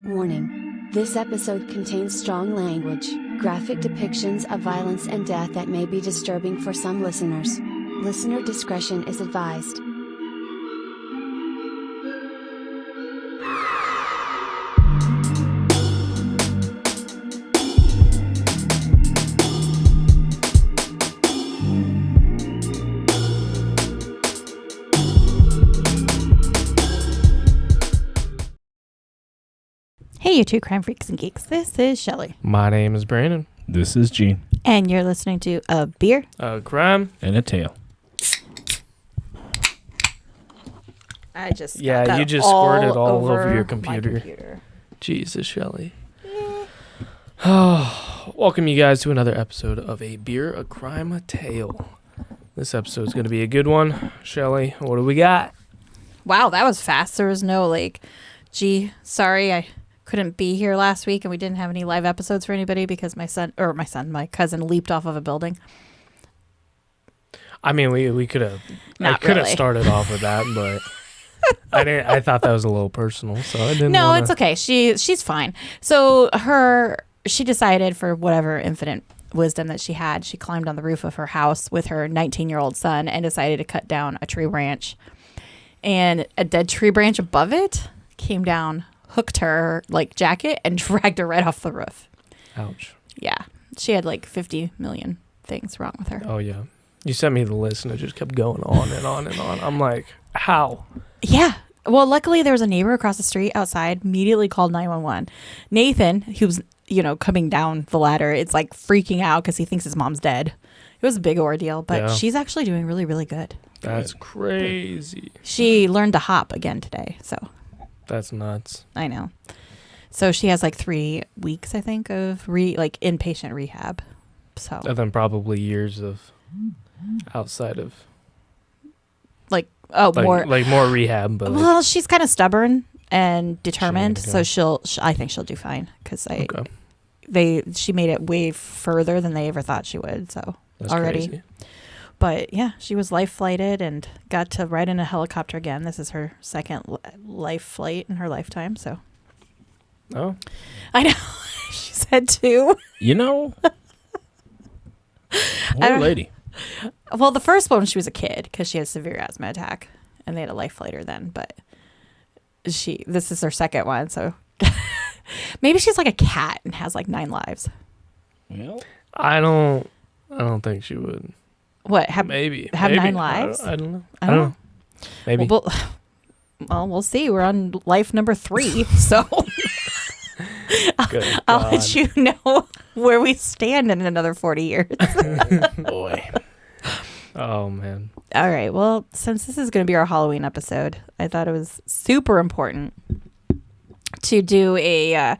Warning. This episode contains strong language, graphic depictions of violence and death that may be disturbing for some listeners. Listener discretion is advised. Hey, you two crime freaks and geeks. This is Shelly. My name is Brandon. This is Gene. And you're listening to A Beer, A Crime, and a Tale. I just you just squirted all over your computer. Jesus, Shelly. Welcome you guys to another episode of A Beer, A Crime, a Tale. This episode is going to be a good one. Shelly, what do we got? Wow, that was fast. There was no sorry, I couldn't be here last week and we didn't have any live episodes for anybody because my cousin leaped off of a building. I mean, we could have. I could have really started off with that, but I thought that was a little personal, so I didn't. No, it's okay. She's fine. So she decided, for whatever infinite wisdom that she had, she climbed on the roof of her house with her 19-year-old son and decided to cut down a tree branch. And a dead tree branch above it came down, hooked her jacket, and dragged her right off the roof. Ouch. Yeah. She had 50 million things wrong with her. Oh, yeah. You sent me the list, and it just kept going on and on and on. I'm like, how? Yeah. Well, luckily, there was a neighbor across the street outside, immediately called 911. Nathan, who's, coming down the ladder, it's freaking out because he thinks his mom's dead. It was a big ordeal, but she's actually doing really, really good. That's crazy. She learned to hop again today, so. That's nuts. I know. So she has 3 weeks, I think, of inpatient rehab. So. And then probably years of outside of. More rehab, but. Well, she's kind of stubborn and determined, so I think she'll do fine because she made it way further than they ever thought she would. So that's already. Crazy. But yeah, she was life flighted and got to ride in a helicopter again. This is her second life flight in her lifetime. So. Oh. I know. She said 2. What a lady. Well, the first one, she was a kid because she had a severe asthma attack and they had a life flight her then. But this is her second one. So maybe she's like a cat and has 9 lives. Well, I don't think she would. What? Maybe 9 lives? I don't know. I don't know. Maybe. Well, we'll see. We're on life number 3, so I'll let you know where we stand in another 40 years. Boy. Oh, man. All right. Well, since this is going to be our Halloween episode, I thought it was super important to do a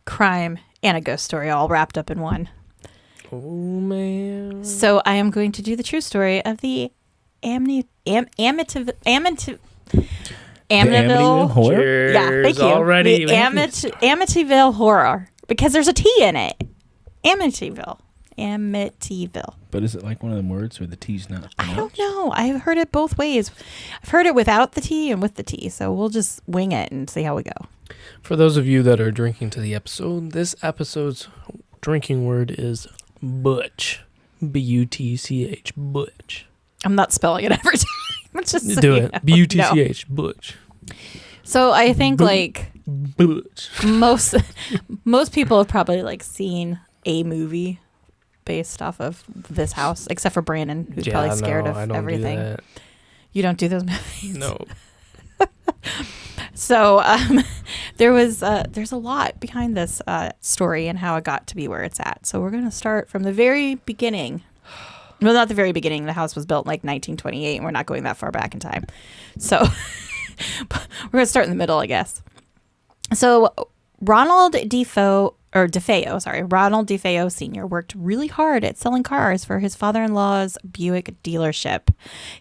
crime and a ghost story all wrapped up in one. Oh, man. So I am going to do the true story of the Amityville horror? Yeah, thank you. Already the Amityville horror, because there's a T in it. Amityville. But is it one of them words where the T's not pronounced? I don't know. I've heard it both ways. I've heard it without the T and with the T, so we'll just wing it and see how we go. For those of you that are drinking to the episode, this episode's drinking word is butch. B-U-T-C-H. Butch. I'm not spelling it every time. It's just do it. B-U-T-C-H. No. Butch. So I think Butch. most people have probably seen a movie based off of this house, except for Brandon, who's probably scared of everything. Do that. You don't do those movies? No. So there's a lot behind this story and how it got to be where it's at. So we're going to start from the very beginning. Well, not the very beginning. The house was built in 1928, and we're not going that far back in time. So we're going to start in the middle, I guess. So Ronald DeFeo Sr. worked really hard at selling cars for his father-in-law's Buick dealership.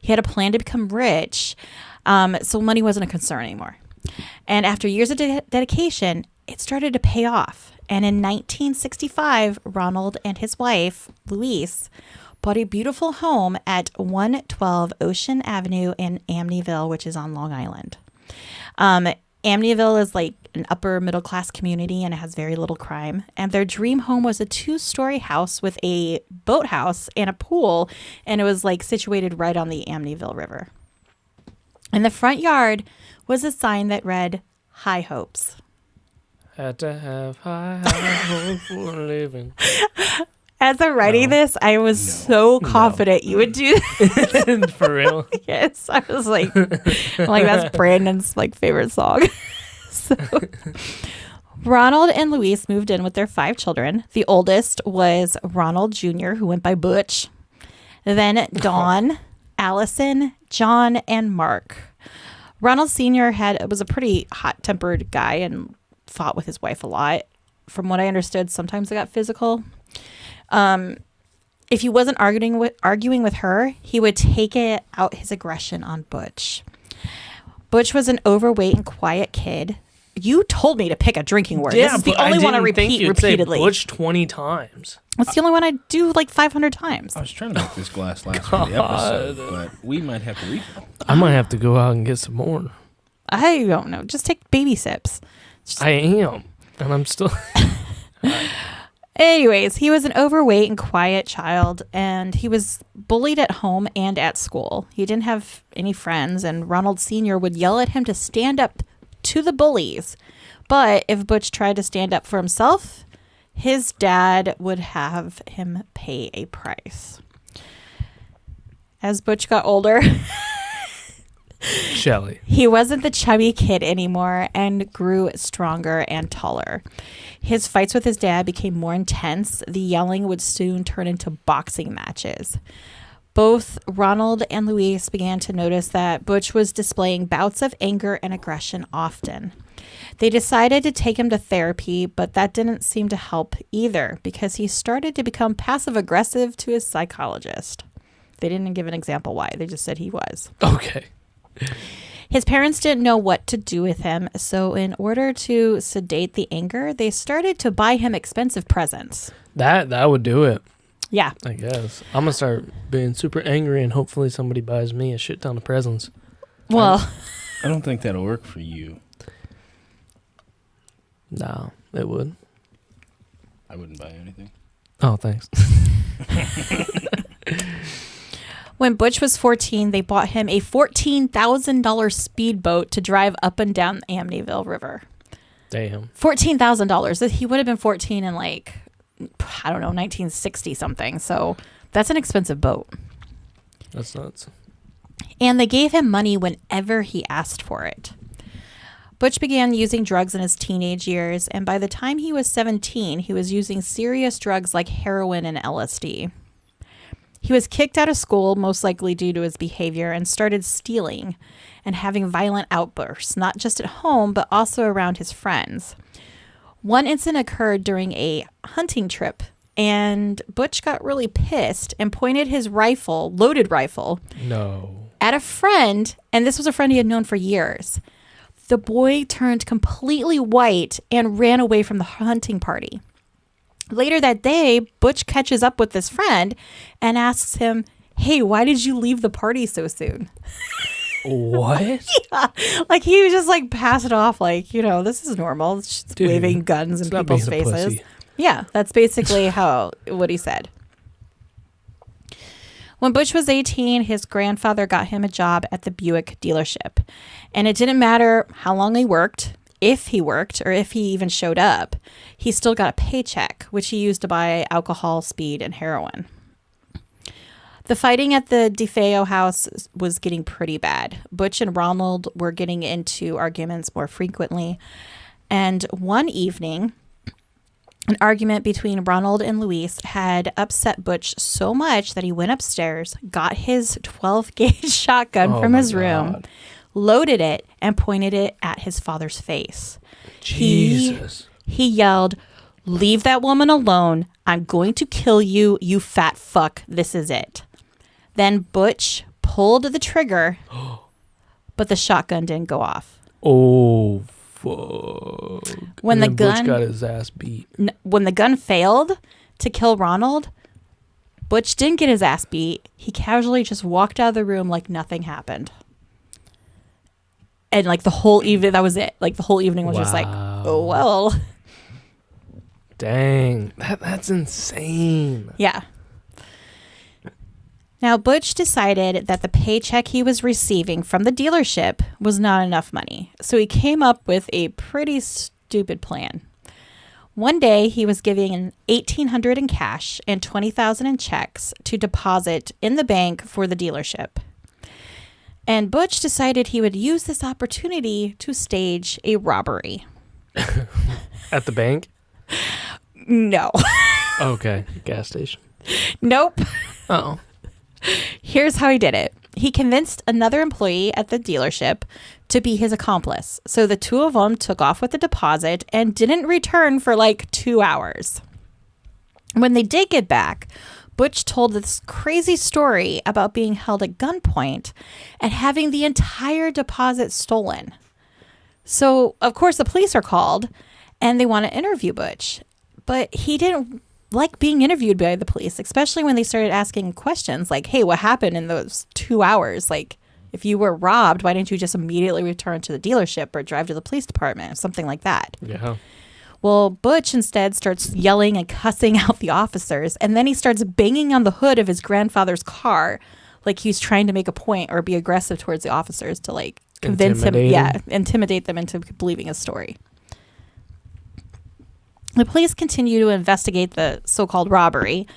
He had a plan to become rich, so money wasn't a concern anymore. And after years of dedication, it started to pay off. And in 1965, Ronald and his wife, Louise, bought a beautiful home at 112 Ocean Avenue in Amityville, which is on Long Island. Amityville is an upper middle class community and it has very little crime. And their dream home was a 2-story house with a boathouse and a pool. And it was like situated right on the Amityville River. In the front yard was a sign that read, "High Hopes." Had to have high hopes for living. As I'm writing this, I was so confident you would do that. For real? Yes. I was like, that's Brandon's like favorite song. So Ronald and Louise moved in with their 5 children. The oldest was Ronald Jr., who went by Butch. Then Dawn, Allison, John, and Mark. Ronald Sr. was a pretty hot-tempered guy and fought with his wife a lot. From what I understood, sometimes it got physical. If he wasn't arguing with her, he would take out his aggression on Butch. Butch was an overweight and quiet kid. You told me to pick a drinking word. Yeah, this is the only one I repeat repeatedly. Say Butch 20 times. That's the only one I do like 500 times. I was trying to make this glass last for the episode, but we might have to refill. I might have to go out and get some more. I don't know. Just take baby sips. I am. And I'm still... Anyways, he was an overweight and quiet child, and he was bullied at home and at school. He didn't have any friends, and Ronald Sr. would yell at him to stand up to the bullies. But if Butch tried to stand up for himself, his dad would have him pay a price. As Butch got older... Shelly. He wasn't the chubby kid anymore and grew stronger and taller. His fights with his dad became more intense. The yelling would soon turn into boxing matches. Both Ronald and Louise began to notice that Butch was displaying bouts of anger and aggression often. They decided to take him to therapy, but that didn't seem to help either because he started to become passive-aggressive to his psychologist. They didn't give an example why. They just said he was. Okay. His parents didn't know what to do with him, so in order to sedate the anger, they started to buy him expensive presents. That would do it. Yeah. I guess. I'm going to start being super angry and hopefully somebody buys me a shit ton of presents. Well, I don't think that'll work for you. No, it would. I wouldn't buy anything. Oh, thanks. When Butch was 14, they bought him a $14,000 speedboat to drive up and down the Amityville River. Damn. $14,000. He would have been 14 in 1960 something. So that's an expensive boat. That's nuts. And they gave him money whenever he asked for it. Butch began using drugs in his teenage years, and by the time he was 17, he was using serious drugs like heroin and LSD. He was kicked out of school, most likely due to his behavior, and started stealing and having violent outbursts, not just at home, but also around his friends. One incident occurred during a hunting trip, and Butch got really pissed and pointed his loaded rifle, at a friend, and this was a friend he had known for years. The boy turned completely white and ran away from the hunting party. Later that day, Butch catches up with this friend and asks him, "Hey, why did you leave the party so soon?" What? Yeah. Like he was just pass it off this is normal. It's just waving guns in people's faces. Yeah, that's basically what he said. When Butch was 18, his grandfather got him a job at the Buick dealership. And it didn't matter how long he worked, if he worked, or if he even showed up, he still got a paycheck, which he used to buy alcohol, speed, and heroin. The fighting at the DeFeo house was getting pretty bad. Butch and Ronald were getting into arguments more frequently. And one evening, an argument between Ronald and Louise had upset Butch so much that he went upstairs, got his 12-gauge shotgun from his room, loaded it, and pointed it at his father's face. Jesus. He yelled, "Leave that woman alone. I'm going to kill you, you fat fuck. This is it." Then Butch pulled the trigger, but the shotgun didn't go off. Oh, fuck. When the gun Butch got his ass beat. When the gun failed to kill Ronald, Butch didn't get his ass beat. He casually just walked out of the room like nothing happened. And like the whole evening, that was it. Like the whole evening was just like, oh, well. Dang. That's insane. Yeah. Now, Butch decided that the paycheck he was receiving from the dealership was not enough money. So he came up with a pretty stupid plan. One day, he was giving an $1,800 in cash and $20,000 in checks to deposit in the bank for the dealership. And Butch decided he would use this opportunity to stage a robbery. At the bank? No. Okay. Gas station. Nope. Oh. Here's how he did it. He convinced another employee at the dealership to be his accomplice. So the two of them took off with the deposit and didn't return for like 2 hours. When they did get back, Butch told this crazy story about being held at gunpoint and having the entire deposit stolen. So, of course, the police are called and they want to interview Butch. But he didn't like being interviewed by the police, especially when they started asking questions like, hey, what happened in those 2 hours? Like, if you were robbed, why didn't you just immediately return to the dealership or drive to the police department or something like that? Yeah. Well, Butch instead starts yelling and cussing out the officers, and then he starts banging on the hood of his grandfather's car like he's trying to make a point or be aggressive towards the officers to like convince intimidate them into believing his story. The police continue to investigate the so-called robbery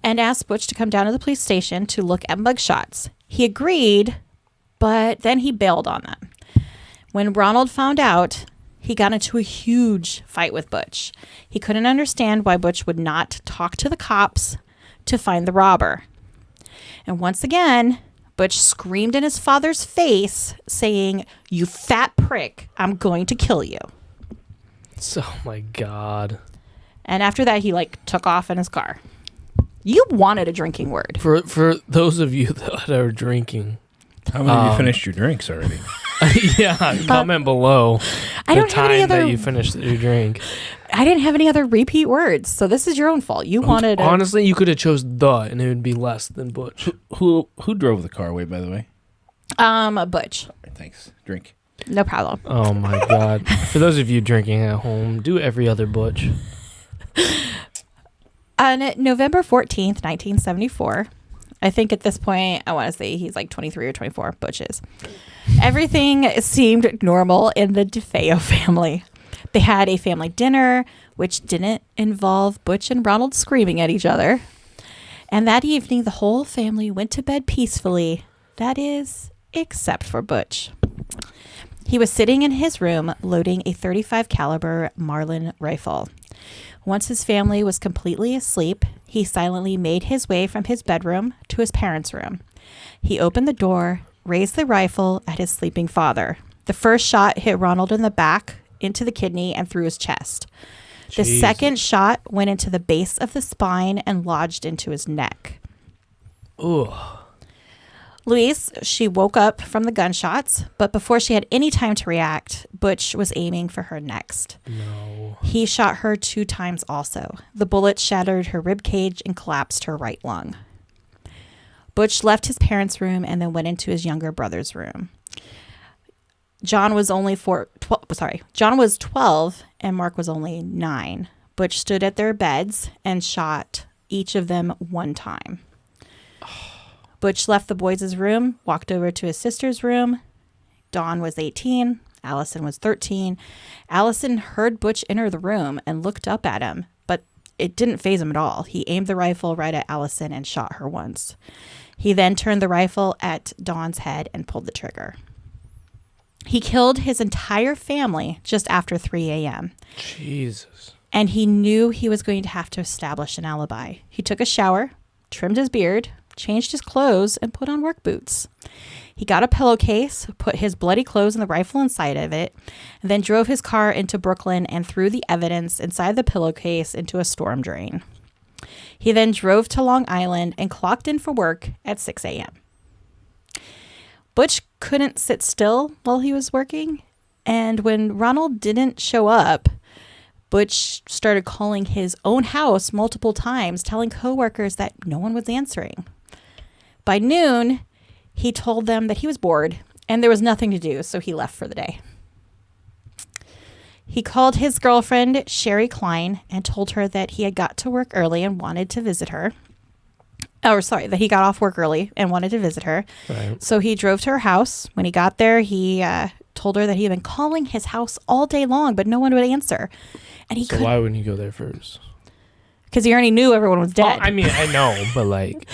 and asked Butch to come down to the police station to look at mugshots. He agreed, but then he bailed on them. When Ronald found out, he got into a huge fight with Butch. He couldn't understand why Butch would not talk to the cops to find the robber. And once again, Butch screamed in his father's face, saying, "You fat prick, I'm going to kill you." Oh my God. And after that, he like took off in his car. You wanted a drinking word. For those of you that are drinking, how many of you finished your drinks already? Yeah, comment below I the don't have any time other, that you finished your drink. I didn't have any other repeat words, so this is your own fault. You wanted. Honestly, you could have chose the, and it would be less than Butch. Who drove the car away, by the way? Butch. Right, thanks. Drink. No problem. Oh my God! For those of you drinking at home, do every other Butch. On November 14th, 1974, I think at this point, I want to say he's like 23 or 24, Butch is. Everything seemed normal in the DeFeo family. They had a family dinner, which didn't involve Butch and Ronald screaming at each other. And that evening, the whole family went to bed peacefully. That is, except for Butch. He was sitting in his room loading a .35 caliber Marlin rifle. Once his family was completely asleep, he silently made his way from his bedroom to his parents' room. He opened the door, raised the rifle at his sleeping father. The first shot hit Ronald in the back, into the kidney, and through his chest. The second shot went into the base of the spine and lodged into his neck. Ugh. Louise, she woke up from the gunshots, but before she had any time to react, Butch was aiming for her next. No. He shot her 2 times also. The bullet shattered her rib cage and collapsed her right lung. Butch left his parents' room and then went into his younger brother's room. John was 12 and Mark was only 9. Butch stood at their beds and shot each of them 1 time. Butch left the boys' room, walked over to his sister's room. Dawn was 18. Allison was 13. Allison heard Butch enter the room and looked up at him, but it didn't faze him at all. He aimed the rifle right at Allison and shot her once. He then turned the rifle at Dawn's head and pulled the trigger. He killed his entire family just after 3 a.m. Jesus. And he knew he was going to have to establish an alibi. He took a shower, trimmed his beard, changed his clothes, and put on work boots. He got a pillowcase, put his bloody clothes and the rifle inside of it, and then drove his car into Brooklyn and threw the evidence inside the pillowcase into a storm drain. He then drove to Long Island and clocked in for work at 6 a.m. Butch couldn't sit still while he was working, and when Ronald didn't show up, Butch started calling his own house multiple times, telling coworkers that no one was answering. By noon, he told them that he was bored and there was nothing to do, so he left for the day. He called his girlfriend, Sherry Klein, and told her that he had got to work early and wanted to visit her. That he got off work early and wanted to visit her. Right. So he drove to her house. When he got there, he told her that he had been calling his house all day long, but no one would answer. And So why wouldn't you go there first? Because he already knew everyone was dead. Oh, I mean, I know, but like,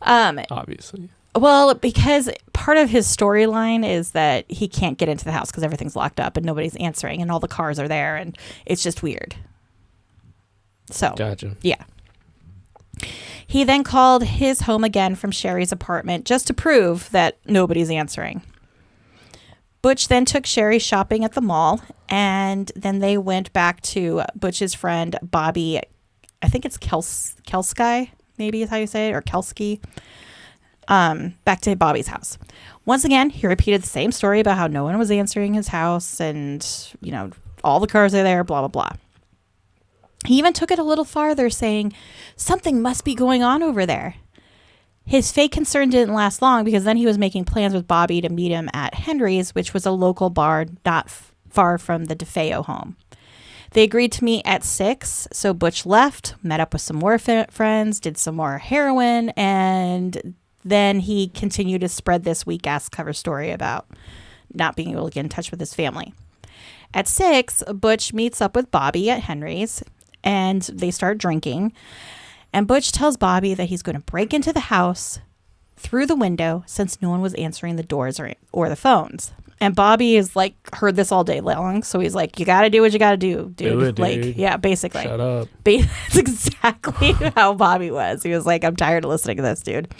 obviously. Well, because part of his storyline is that he can't get into the house because everything's locked up and nobody's answering and all the cars are there and it's just weird. So, gotcha. Yeah. He then called his home again from Sherry's apartment just to prove that nobody's answering. Butch then took Sherry shopping at the mall, and then they went back to Butch's friend Bobby. I think it's Kelsky, maybe is how you say it, or Kelsky. Back to Bobby's house. Once again, he repeated the same story about how no one was answering his house and, all the cars are there, blah, blah, blah. He even took it a little farther, saying, something must be going on over there. His fake concern didn't last long because then he was making plans with Bobby to meet him at Henry's, which was a local bar not far from the DeFeo home. They agreed to meet at 6, so Butch left, met up with some more friends, did some more heroin, and then he continued to spread this weak-ass cover story about not being able to get in touch with his family. At 6, Butch meets up with Bobby at Henry's, and they start drinking. And Butch tells Bobby that he's going to break into the house through the window since no one was answering the doors or the phones. And Bobby is like, heard this all day long. So he's like, you got to do what you got to do, dude. Do it, like, dude. yeah, basically. Shut up. That's exactly how Bobby was. He was like, I'm tired of listening to this, dude.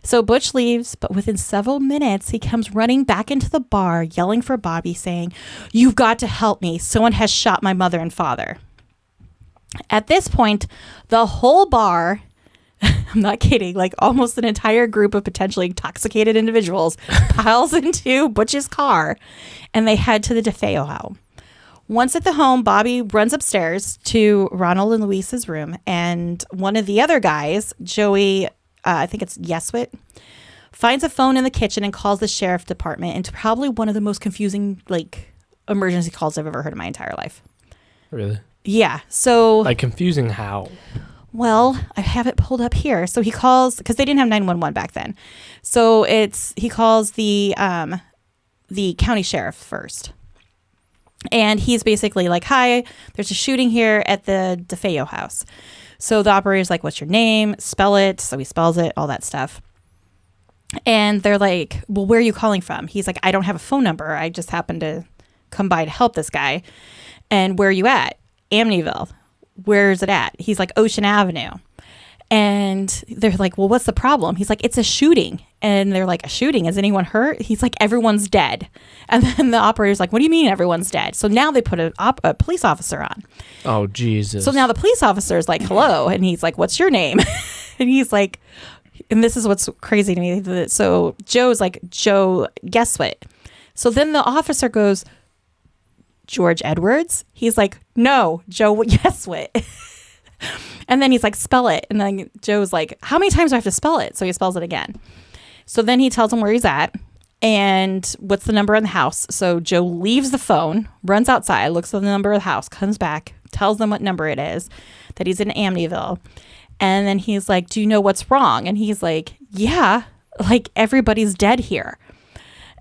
So Butch leaves, but within several minutes, he comes running back into the bar, yelling for Bobby, saying, you've got to help me. Someone has shot my mother and father. At this point, the whole bar, I'm not kidding, like almost an entire group of potentially intoxicated individuals piles into Butch's car and they head to the DeFeo home. Once at the home, Bobby runs upstairs to Ronald and Luis's room, and one of the other guys, Joey, I think it's Yeswit, finds a phone in the kitchen and calls the sheriff department into probably one of the most confusing emergency calls I've ever heard in my entire life. Really? Yeah. So confusing how? Well, I have it pulled up here. So he calls, because they didn't have 911 back then. So he calls the county sheriff first. And he's basically like, hi, there's a shooting here at the DeFeo house. So the operator's like, what's your name? Spell it. So he spells it, all that stuff. And they're like, well, where are you calling from? He's like, I don't have a phone number. I just happened to come by to help this guy. And where are you at? Amityville. Where's it at? He's like, Ocean Avenue. And they're like, well, what's the problem? He's like, it's a shooting. And they're like, a shooting? Is anyone hurt? He's like, everyone's dead. And then the operator's like, what do you mean everyone's dead? So now they put a police officer on. Oh, Jesus. So now the police officer is like, hello. And he's like, what's your name? And he's like, and this is what's crazy to me. So Joe's like, Joe, guess what? So then the officer goes, George Edwards? He's like, no, Joe, guess what? And then he's like, spell it. And then Joe's like, how many times do I have to spell it? So he spells it again. So then he tells him where he's at and what's the number in the house. So Joe leaves the phone, runs outside, looks at the number of the house, comes back, tells them what number it is, that he's in Amityville. And then he's like, do you know what's wrong? And he's like, yeah, like everybody's dead here.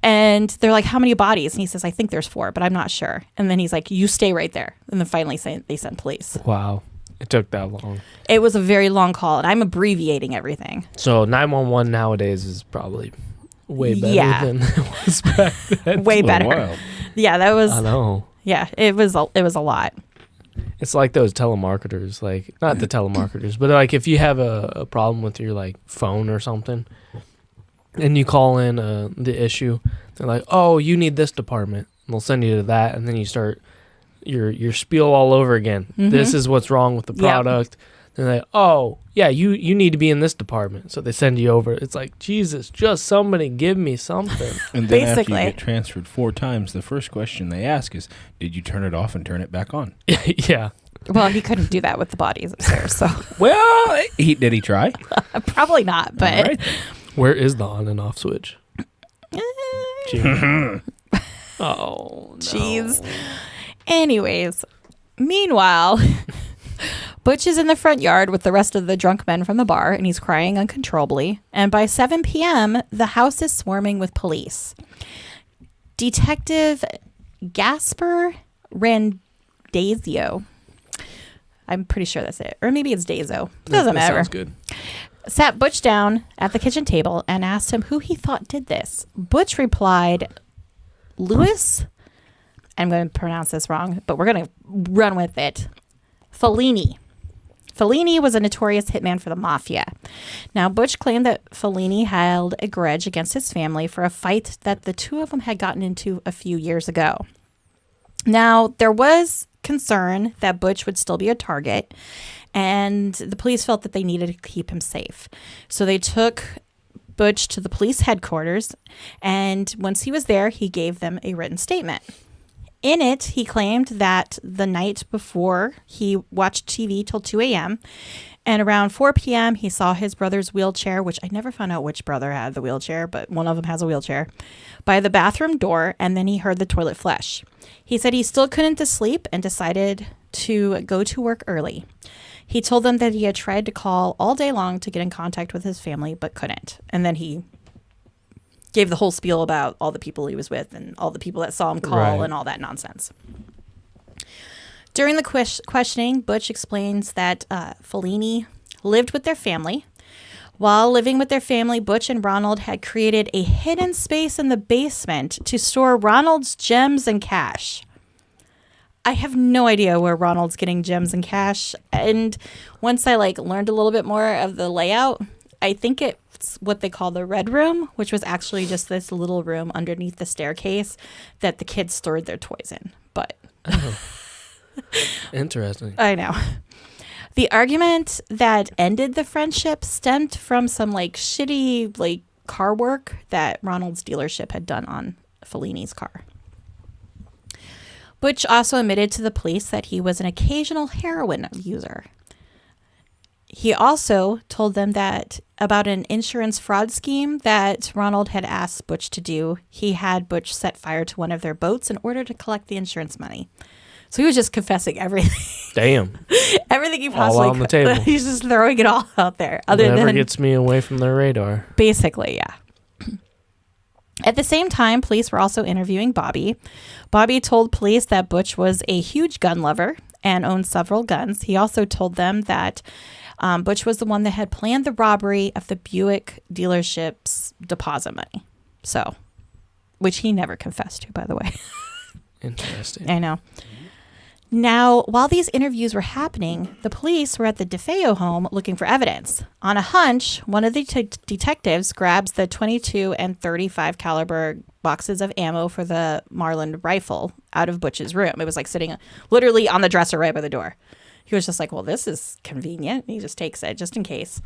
And they're like, how many bodies? And he says, I think there's 4, but I'm not sure. And then he's like, you stay right there. And then finally they sent police. Wow. It took that long. It was a very long call, and I'm abbreviating everything. So 911 nowadays is probably way better than it was back then. Way better. Wild. Yeah, that was. I know. Yeah, it was a lot. It's like those telemarketers, like not the telemarketers, but like if you have a problem with your like phone or something, and you call in the issue, they're like, oh, you need this department, and they'll send you to that, and then you start your spiel all over again. Mm-hmm. This is what's wrong with the product. Yep. Then they, oh yeah, you need to be in this department, so they send you over. It's like, Jesus, just somebody give me something. And then after you get transferred 4 times, the first question they ask is, did you turn it off and turn it back on? Yeah. Well, he couldn't do that with the bodies upstairs. So well, did he try? Probably not. But right. Where is the on and off switch? Junior. Oh, no. Jeez. Anyways, meanwhile, Butch is in the front yard with the rest of the drunk men from the bar, and he's crying uncontrollably. And by 7 p.m., the house is swarming with police. Detective Gasper Randazio, I'm pretty sure that's it. Or maybe it's Dazo. Doesn't matter. Sounds good. Sat Butch down at the kitchen table and asked him who he thought did this. Butch replied, Louis, I'm going to pronounce this wrong, but we're going to run with it. Fellini. Fellini was a notorious hitman for the mafia. Now, Butch claimed that Fellini held a grudge against his family for a fight that the two of them had gotten into a few years ago. Now, there was concern that Butch would still be a target, and the police felt that they needed to keep him safe. So they took Butch to the police headquarters, and once he was there, he gave them a written statement. In it, he claimed that the night before he watched TV till 2 a.m., and around 4 p.m., he saw his brother's wheelchair, which I never found out which brother had the wheelchair, but one of them has a wheelchair, by the bathroom door, and then he heard the toilet flush. He said he still couldn't sleep and decided to go to work early. He told them that he had tried to call all day long to get in contact with his family, but couldn't. And then he gave the whole spiel about all the people he was with and all the people that saw him call and all that nonsense. During the questioning, Butch explains that Fellini lived with their family. While living with their family, Butch and Ronald had created a hidden space in the basement to store Ronald's gems and cash. I have no idea where Ronald's getting gems and cash. And once I learned a little bit more of the layout, I think it's what they call the Red Room, which was actually just this little room underneath the staircase that the kids stored their toys in. But interesting. I know. The argument that ended the friendship stemmed from some shitty car work that Ronald's dealership had done on Fellini's car. Butch also admitted to the police that he was an occasional heroin user. He also told them that about an insurance fraud scheme that Ronald had asked Butch to do. He had Butch set fire to one of their boats in order to collect the insurance money. So he was just confessing everything. Damn. Everything he possibly all on the table. He's just throwing it all out there. Whatever gets me away from their radar. Basically, yeah. At the same time, police were also interviewing Bobby. Bobby told police that Butch was a huge gun lover and owned several guns. He also told them that Butch was the one that had planned the robbery of the Buick dealership's deposit money. So, which he never confessed to, by the way. Interesting. I know. Now, while these interviews were happening, the police were at the DeFeo home looking for evidence. On a hunch, one of the detectives grabs the 22 and 35 caliber boxes of ammo for the Marlin rifle out of Butch's room. It was sitting literally on the dresser right by the door. He was just well, this is convenient. He just takes it just in case.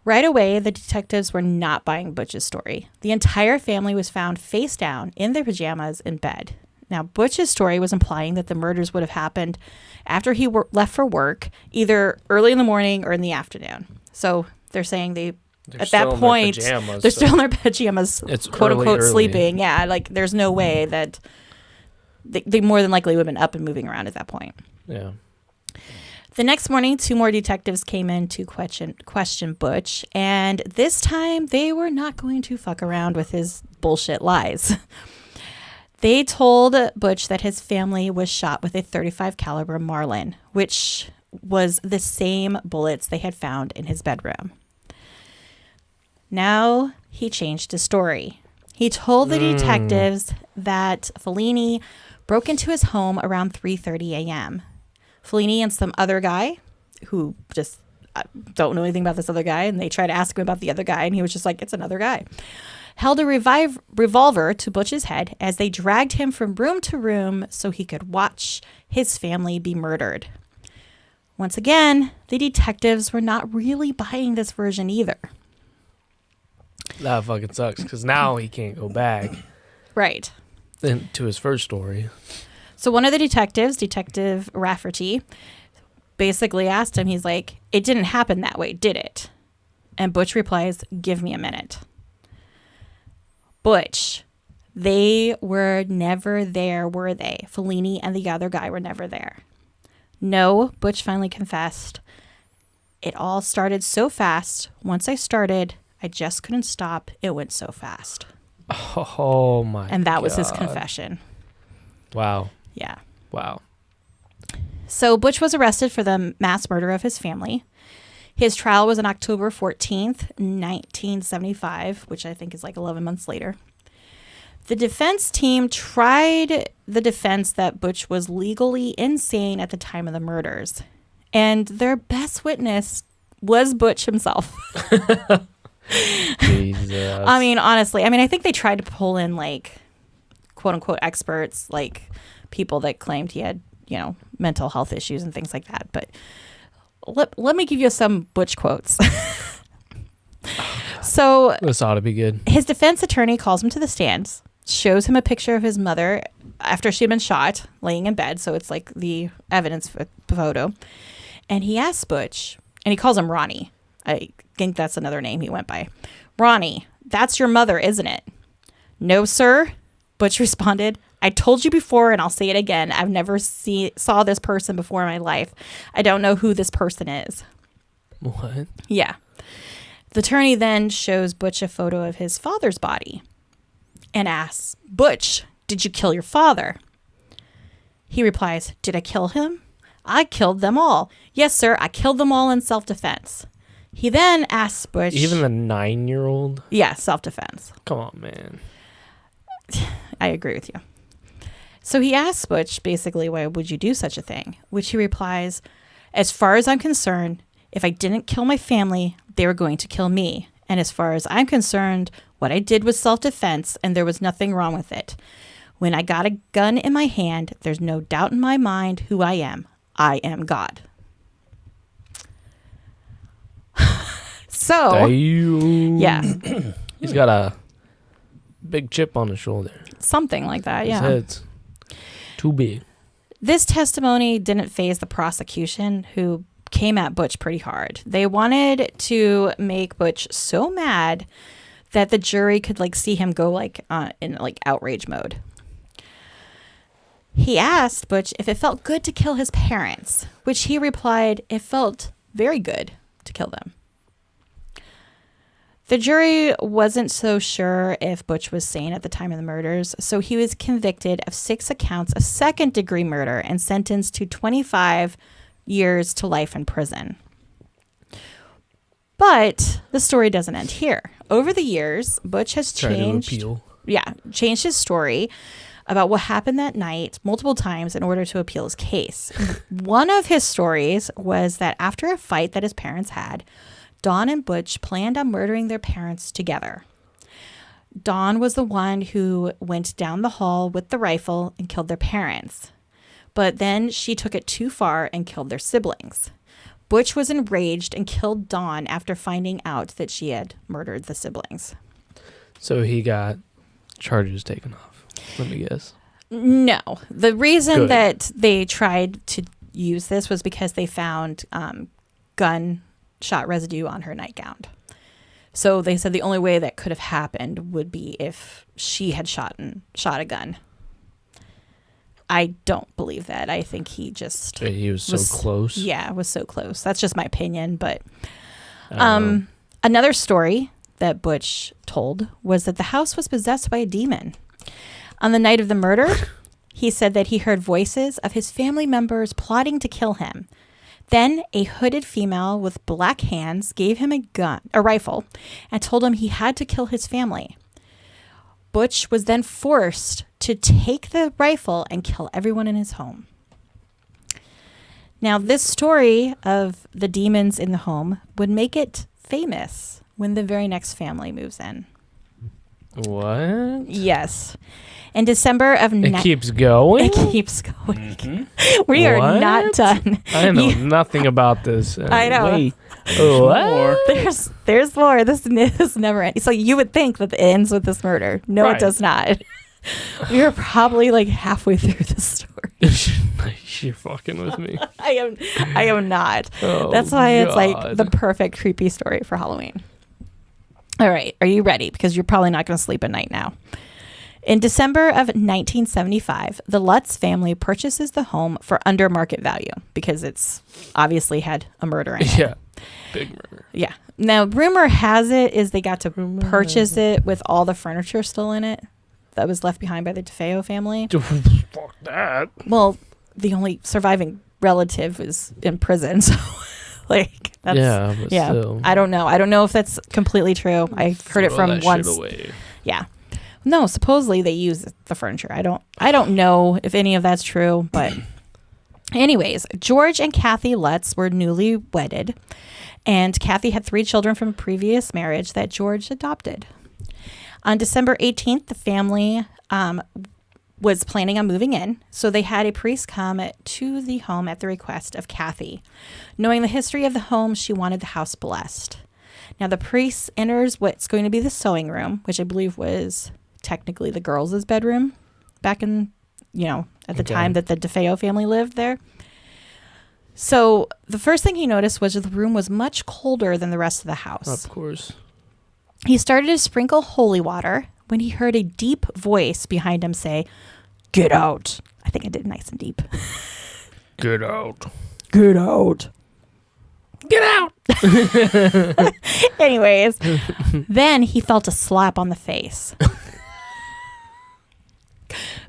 Right away, the detectives were not buying Butch's story. The entire family was found face down in their pajamas in bed. Now, Butch's story was implying that the murders would have happened after he left for work, either early in the morning or in the afternoon. So they're saying they're still in their pajamas, it's quote unquote, early. sleeping. Yeah, there's no way that they more than likely would have been up and moving around at that point. Yeah. The next morning, 2 more detectives came in to question Butch, and this time they were not going to fuck around with his bullshit lies. They told Butch that his family was shot with a 35 caliber Marlin, which was the same bullets they had found in his bedroom. Now he changed his story. He told the detectives that Fellini broke into his home around 3:30 a.m. Fellini and some other guy who just don't know anything about this other guy, and they tried to ask him about the other guy, and he was just it's another guy, held a revolver to Butch's head as they dragged him from room to room so he could watch his family be murdered. Once again, the detectives were not really buying this version either. That fucking sucks, because now he can't go back. Right. To his first story. So one of the detectives, Detective Rafferty, basically asked him, he's like, "It didn't happen that way, did it?" And Butch replies, "Give me a minute." Butch They were never there, were they? Fellini and the other guy were never there. No, Butch finally confessed. It all started so fast. Once I started, I just couldn't stop. It went so fast. Oh my God. And that was his confession. Wow. Yeah. Wow. So Butch was arrested for the mass murder of his family. His trial was on October 14th, 1975, which I think is like 11 months later. The defense team tried the defense that Butch was legally insane at the time of the murders. And their best witness was Butch himself. Jesus. I mean, honestly, I think they tried to pull in like quote unquote experts, like people that claimed he had, mental health issues and things like that. But let me give you some Butch quotes. So This ought to be good. his defense attorney calls him to the stands, shows him a picture of his mother after she had been shot, laying in bed. So it's like the evidence photo. And he asks Butch, and he calls him Ronnie. I think that's another name he went by. Ronnie, that's your mother, isn't it? No, sir. Butch responded, I told you before, and I'll say it again. I've never saw this person before in my life. I don't know who this person is. What? Yeah. The attorney then shows Butch a photo of his father's body and asks, Butch, did you kill your father? He replies, did I kill him? I killed them all. Yes, sir, I killed them all in self-defense. He then asks Butch... Even the 9-year-old? Yeah, self-defense. Come on, man. I agree with you. So he asks Butch, basically, why would you do such a thing? Which he replies, as far as I'm concerned, if I didn't kill my family, they were going to kill me. And as far as I'm concerned, what I did was self-defense, and there was nothing wrong with it. When I got a gun in my hand, there's no doubt in my mind who I am. I am God. So, yeah. He's got a big chip on his shoulder. Something like that, His yeah. head's too big. This testimony didn't faze the prosecution, who came at Butch pretty hard. They wanted to make Butch so mad that the jury could see him go in outrage mode. He asked Butch if it felt good to kill his parents, which he replied it felt very good to kill them. The jury wasn't so sure if Butch was sane at the time of the murders, so he was convicted of 6 accounts of second-degree murder and sentenced to 25 years to life in prison. But the story doesn't end here. Over the years, Butch has changed his story about what happened that night multiple times in order to appeal his case. One of his stories was that after a fight that his parents had, Dawn and Butch planned on murdering their parents together. Dawn was the one who went down the hall with the rifle and killed their parents. But then she took it too far and killed their siblings. Butch was enraged and killed Dawn after finding out that she had murdered the siblings. So he got charges taken off. Let me guess. No. The reason that they tried to use this was because they found gunshot residue on her nightgown. So they said the only way that could have happened would be if she had shot a gun. I don't believe that. I think he was so close. Yeah, was so close. That's just my opinion. But another story that Butch told was that the house was possessed by a demon. On the night of the murder, he said that he heard voices of his family members plotting to kill him. Then a hooded female with black hands gave him a rifle, and told him he had to kill his family. Butch was then forced to take the rifle and kill everyone in his home. Now, this story of the demons in the home would make it famous when the very next family moves in. What? Yes. In December of... It keeps going? It keeps going. Mm-hmm. We are not done. I know nothing about this. I know. Wait. What? There's more. This is never ending. So you would think that it ends with this murder. No, Right. It does not. We are probably halfway through the story. You're fucking with me. I am not. Oh, That's why it's God. the perfect creepy story for Halloween. All right. Are you ready? Because you're probably not going to sleep at night now. In December of 1975, the Lutz family purchases the home for under market value because it's obviously had a murder in it. Yeah. Big murder. Yeah. Now, rumor has it is they got to purchase it with all the furniture still in it that was left behind by the DeFeo family. Fuck that. Well, the only surviving relative is in prison, so like that's But still. I don't know. I don't know if that's completely true. I heard it Throw from that once. shit away. Yeah. No, supposedly they use the furniture. I don't know if any of that's true, but anyways, George and Kathy Lutz were newly wedded, and Kathy had 3 children from a previous marriage that George adopted. On December 18th, the family was planning on moving in, so they had a priest come to the home at the request of Kathy. Knowing the history of the home, she wanted the house blessed. Now, the priest enters what's going to be the sewing room, which I believe was technically the girls' bedroom back in, at the time that the DeFeo family lived there. So the first thing he noticed was the room was much colder than the rest of the house. Of course. He started to sprinkle holy water when he heard a deep voice behind him say, "Get out." I think I did nice and deep. Get out. Get out. Get out. Anyways, then he felt a slap on the face.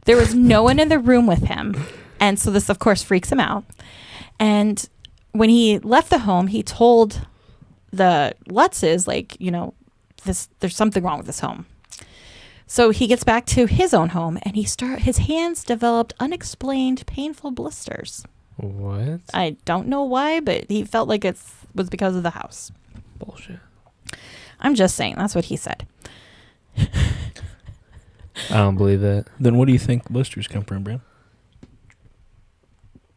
There was no one in the room with him. And so this, of course, freaks him out. And when he left the home, he told the Lutzes, there's something wrong with this home. So he gets back to his own home, and his hands developed unexplained painful blisters. What? I don't know why, but he felt like it was because of the house. Bullshit. I'm just saying, that's what he said. I don't believe that. Then what do you think blisters come from, Bram?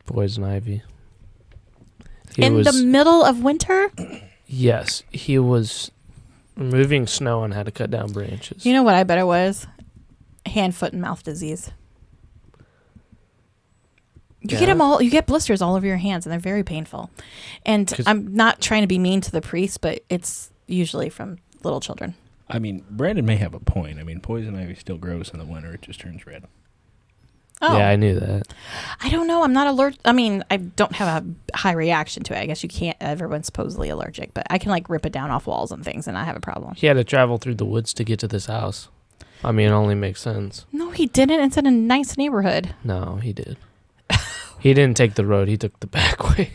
Poison ivy. In the middle of winter? Yes, he was removing snow and had to cut down branches. You know what I bet it was? Hand, foot, and mouth disease. You get them all. You get blisters all over your hands, and they're very painful. And I'm not trying to be mean to the priest, but it's usually from little children. I mean, Brandon may have a point. I mean, poison ivy still grows in the winter. It just turns red. Oh. Yeah, I knew that. I don't know. I'm not allergic. I mean, I don't have a high reaction to it. I guess you can't. Everyone's supposedly allergic, but I can rip it down off walls and things, and I have a problem. He had to travel through the woods to get to this house. I mean, it only makes sense. No, he didn't. It's in a nice neighborhood. No, he did. He didn't take the road. He took the back way.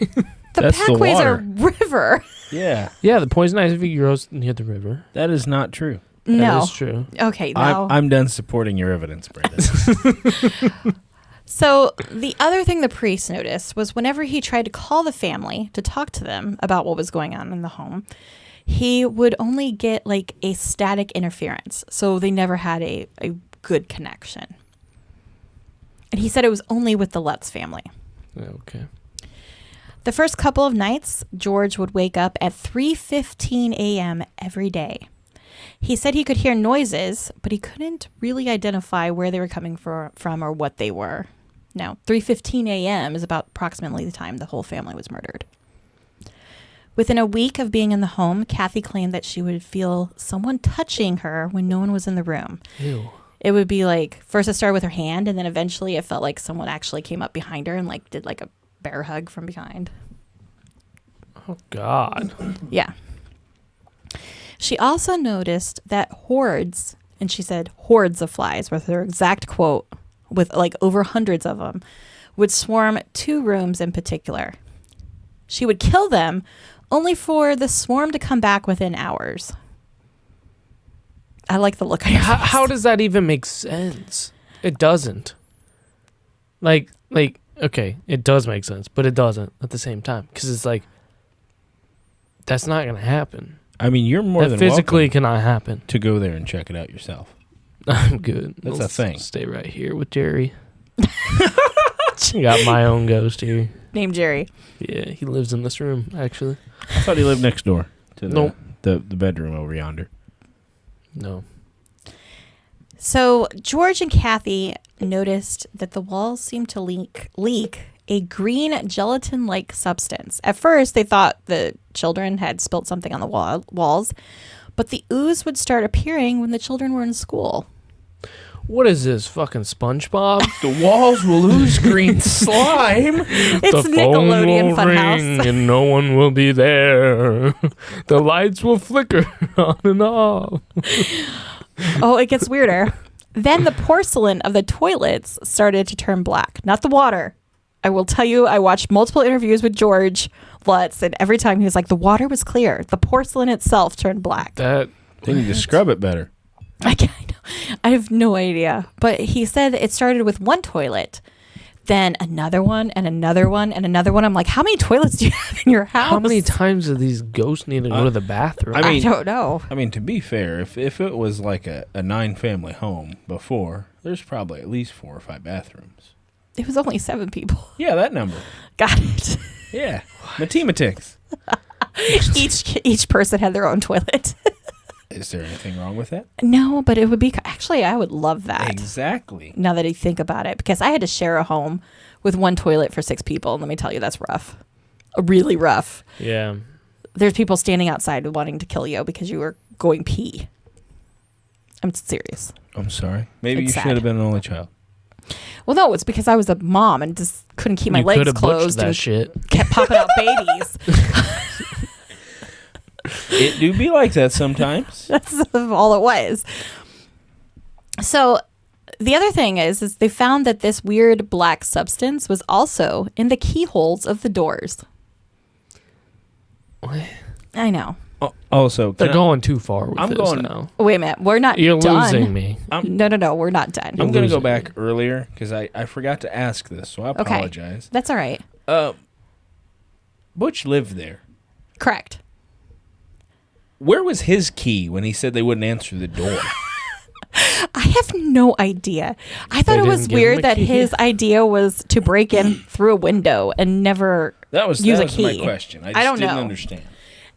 That's back the way's water. a river. Yeah. Yeah, the poison ivy grows near the river. That is not true. No. That is true. Okay, now. I'm done supporting your evidence, Brandon. So the other thing the priest noticed was whenever he tried to call the family to talk to them about what was going on in the home, he would only get a static interference. So they never had a good connection. And he said it was only with the Lutz family. Okay. The first couple of nights, George would wake up at 3:15 a.m. every day. He said he could hear noises, but he couldn't really identify where they were coming from or what they were. Now, 3:15 a.m. is about approximately the time the whole family was murdered. Within a week of being in the home, Kathy claimed that she would feel someone touching her when no one was in the room. Ew. It would be first it started with her hand, and then eventually it felt like someone actually came up behind her and did a bear hug from behind. Oh, God. Yeah. She also noticed that hordes, and she said hordes of flies, was her exact quote, with over hundreds of them, would swarm 2 rooms in particular. She would kill them only for the swarm to come back within hours. I like the look on your face. How does that even make sense? It doesn't. Okay, it does make sense, but it doesn't at the same time. Because it's that's not going to happen. I mean, you're more than physically welcome cannot happen. to go there and check it out yourself. I'm good. That's a thing. Stay right here with Jerry. Got my own ghost here. Named Jerry. Yeah, he lives in this room, actually. I thought he lived next door to Nope. the bedroom over yonder. No. So George and Kathy noticed that the walls seemed to leak a green gelatin-like substance. At first, they thought the children had spilled something on the walls, but the ooze would start appearing when the children were in school. What is this, fucking SpongeBob? The walls will lose green slime. It's The phone Nickelodeon will Funhouse. ring and no one will be there. The lights will flicker on and off. Oh, it gets weirder. Then the porcelain of the toilets started to turn black, not the water. I will tell you, I watched multiple interviews with George Lutz, and every time he was like, the water was clear. The porcelain itself turned black. That They need to scrub it better. I have no idea. But he said it started with one toilet, then another one, and another one, and another one. I'm like, how many toilets do you have in your house? how many times do these ghosts need to go to the bathroom? I don't know. I mean, to be fair, if it was like a 9-family home before, there's probably at least 4 or 5 bathrooms. It was only 7 people. Yeah, that number. Got it. Yeah. Mathematics. Each person had their own toilet. Is there anything wrong with that? No, but it would be actually, I would love that. Exactly. Now that I think about it, because I had to share a home with one toilet for 6 people, and let me tell you, that's rough. Really rough. Yeah. There's people standing outside wanting to kill you because you were going pee. I'm serious. I'm sorry. Maybe It's you sad. should have been an only child. Well, no, it's because I was a mom and just couldn't keep my You legs coulda butched closed that and shit. kept popping out babies. It do be like that sometimes. That's all it was. So the other thing is they found that this weird black substance was also in the keyholes of the doors. What? I know. Also, They're going too far with I'm this going- now. Wait a minute. We're not You're done. losing me. No, we're not done. I'm going to go losing back earlier because I forgot to ask this, so I apologize. That's all right. Butch lived there. Correct. Where was his key when he said they wouldn't answer the door? I have no idea. I thought They it was didn't give him weird a that key? his idea was to break in through a window and never That was use a my key. question. I I just don't didn't know. understand.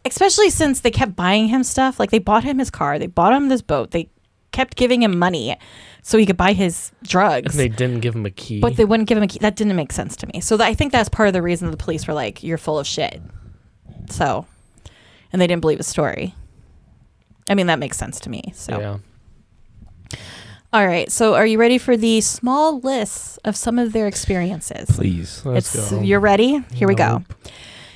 Especially since they kept buying him stuff. Like they bought him his car, they bought him this boat, they kept giving him money so he could buy his drugs. And they didn't give him a key. But they wouldn't give him a key. That didn't make sense to me. So I think that's part of the reason the police were like, "You're full of shit." So, and they didn't believe his story. I mean, that makes sense to me. So, Yeah. all right. So, are you ready for the small lists of some of their experiences? Please. Let's go. You're ready? Here we go. Nope.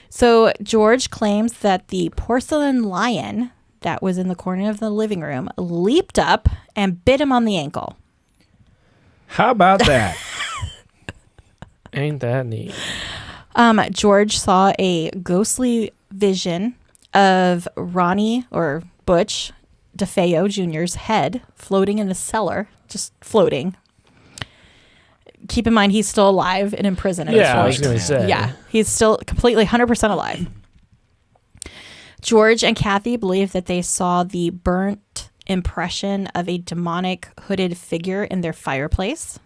So George claims that the porcelain lion that was in the corner of the living room leaped up and bit him on the ankle. How about that? Ain't that neat? George saw a ghostly vision of Ronnie or Butch DeFeo Jr.'s head floating in the cellar, just floating. Keep in mind, he's still alive and in prison at this Yeah, I was point. going to say. Yeah, he's still completely 100% alive. George and Kathy believe that they saw the burnt impression of a demonic hooded figure in their fireplace.